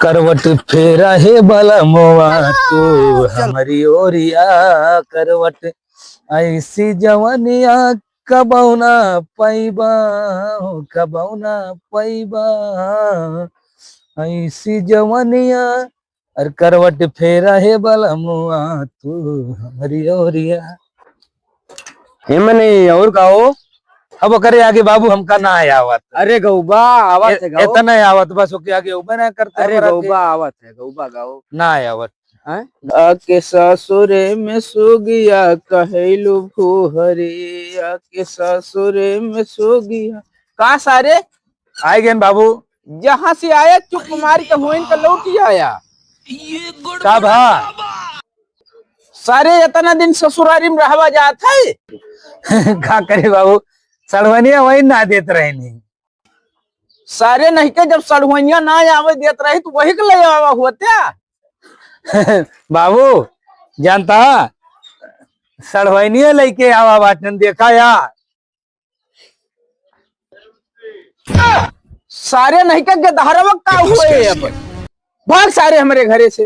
करवट फेरा है बलमवा तू हमारी ओरिया करवट ऐसी जवनिया कबौना पैबा हो कबौना पैबा ऐसी जवनिया और करवट फेरा है बलमवा तू हमारी ओरिया। हेमने और गाओ। अब करे आगे बाबू हमका ना आया आवत। अरे गौबा आवत है गाओ। इतना आवत बस ओके आगे ऊपर ना करते अरे गौबा आवत है गौबा गाओ ना आया आवत। आके ससुरे में सुगिया कहलू फुहरी आके ससुरे में सुगिया कहा सारे आए गए बाबू जहां से आया चुप मार के हुइन का लौट ही आया का भा सारे इतना दिन ससुरारी में रहवा जात है का करे बाबू सड़वनिया वही ना देते रहे नहीं सारे नहीं के जब सड़हुइया ना आवे देत रही तो वही के ले आवा होते बाबू जानता सड़वनिया लेके आवा बाटन देखा यार सारे नहीं के गधारवा का हुए अब भाग सारे हमारे घरे से